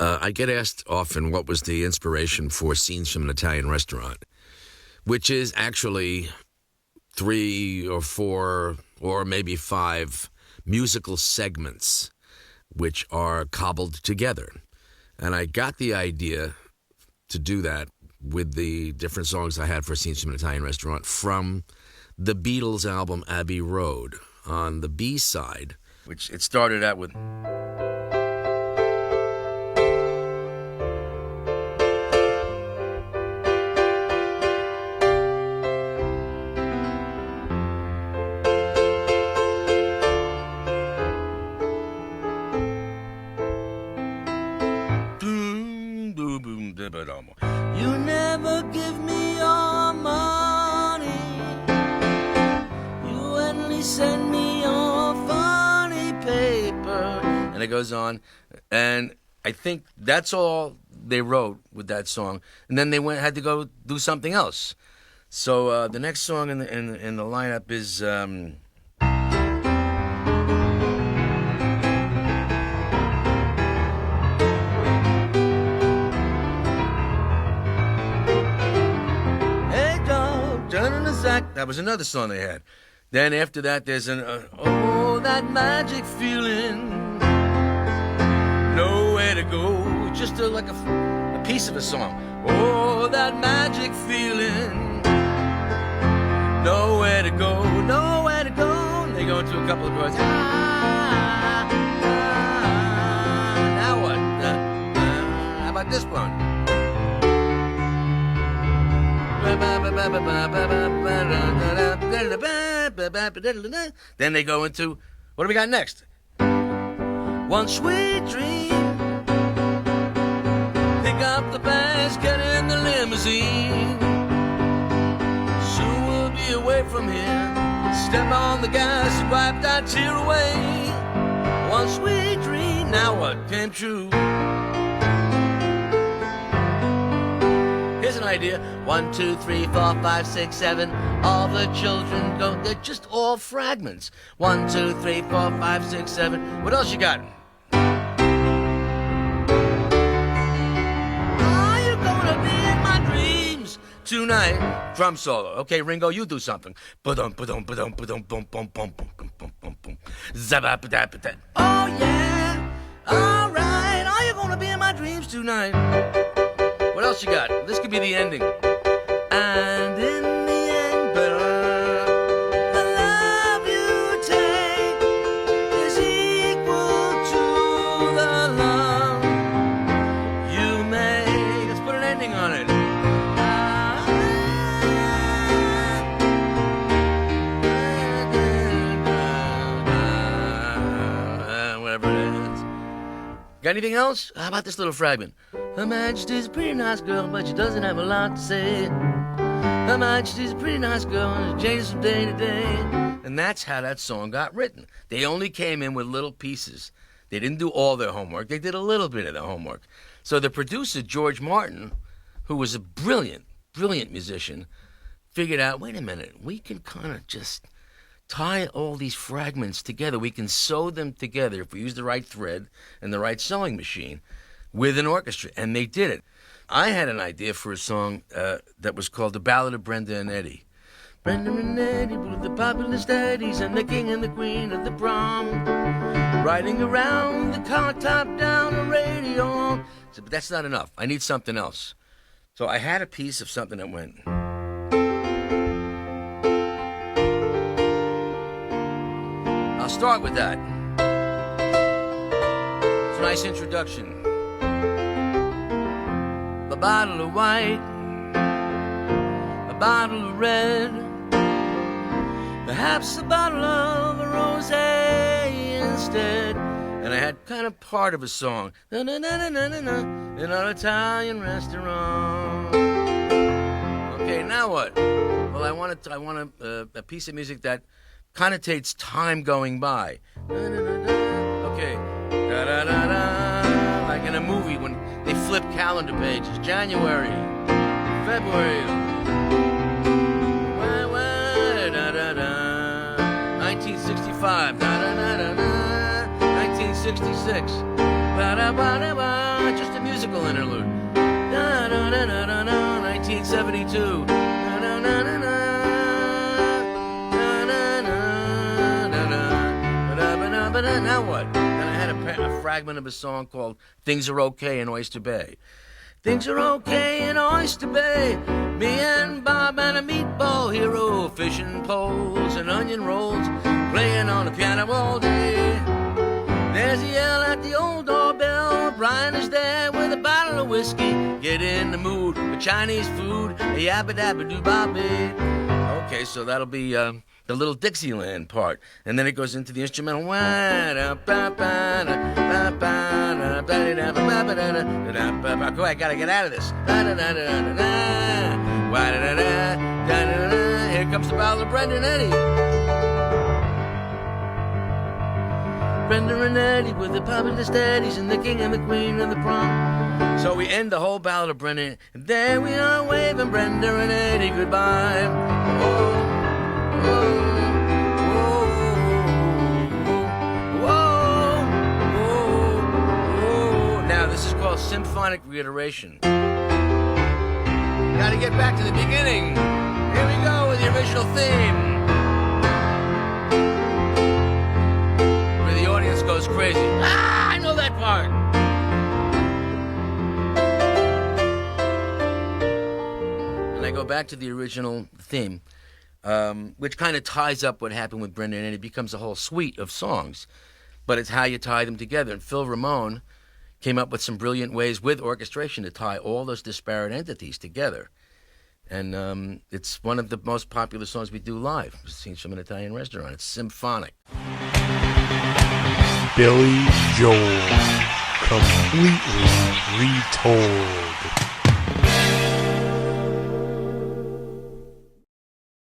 I get asked often what was the inspiration for Scenes from an Italian Restaurant, which is actually 3 or 4 or maybe 5 musical segments which are cobbled together. And I got the idea to do that with the different songs I had for Scenes from an Italian Restaurant from the Beatles album Abbey Road. On the B side, which it started out with. You never give me your money. You only send me your funny paper. And it goes on. And I think that's all they wrote with that song. And then they had to go do something else. So the next song in the lineup is. That was another song they had. Then after that, there's oh, that magic feeling, nowhere to go, just like a piece of a song. Oh, that magic feeling, nowhere to go, nowhere to go. And they go into a couple of chords. Now what? How about this one? Then they go into, what do we got next? One sweet dream, pick up the bags, get in the limousine. Soon we'll be away from here. Step on the gas and wipe that tear away. One sweet dream, now what came true? Here's an idea. 1, 2, 3, 4, 5, 6, 7. All the children go. They're just all fragments. 1, 2, 3, 4, 5, 6, 7. What else you got? Are you gonna be in my dreams tonight? Drum solo. Okay, Ringo, you do something. Ba-dum, ba-dum, ba-dum, ba-dum, bum, bum, bum, bum, bum, bum, bum, bum. Zabba-ba-da-ba-da. Oh yeah. All right. Are you gonna be in my dreams tonight? What else you got? This could be the ending. And in the end, the love you take is equal to the love you make. Let's put an ending on it. Whatever it is. Got anything else? How about this little fragment? Her Majesty's a pretty nice girl, but she doesn't have a lot to say. Her Majesty's a pretty nice girl, and she changes from day to day. And that's how that song got written. They only came in with little pieces. They didn't do all their homework. They did a little bit of the homework. So the producer, George Martin, who was a brilliant, brilliant musician, figured out, wait a minute, we can kind of just tie all these fragments together. We can sew them together if we use the right thread and the right sewing machine with an orchestra, and they did it. I had an idea for a song that was called The Ballad of Brenda and Eddie. Brenda and Eddie were the popular steadies and the king and the queen of the prom, riding around the car top down the radio. So, but that's not enough. I need something else. So I had a piece of something that went. I'll start with that. It's a nice introduction. A bottle of white, a bottle of red, perhaps a bottle of a rosé instead. And I had kind of part of a song, in an Italian restaurant. Okay, now what? Well, I want a piece of music that connotates time going by. Okay, like in a movie when they flip calendar pages. January, February, 1965, 1966, just a musical interlude. 1972. Now what? Then I had a fragment of a song called Things Are Okay in Oyster Bay. Things are okay in Oyster Bay. Me and Bob and a meatball hero, fishing poles and onion rolls, playing on the piano all day. There's a yell at the old doorbell. Brian is there with a bottle of whiskey. Get in the mood for Chinese food. Yabba dabba doo bobby. Okay, so that'll be the little Dixieland part, and then it goes into the instrumental. Go, I gotta get out of this. Here comes the ballad of Brenda and Eddie. Brenda and Eddie with the popular steadies and the king and the queen and the prom. So we end the whole ballad of Brenda, and there we are waving Brenda and Eddie goodbye. Oh, oh, oh, oh, oh. Now this is called symphonic reiteration. Gotta get back to the beginning. Here we go with the original theme. Goes crazy. I know that part. And I go back to the original theme, which kind of ties up what happened with Brenda, and it becomes a whole suite of songs. But it's how you tie them together. And Phil Ramone came up with some brilliant ways with orchestration to tie all those disparate entities together. And it's one of the most popular songs we do live. Scenes from an Italian Restaurant. It's symphonic. Billy Joel, completely retold.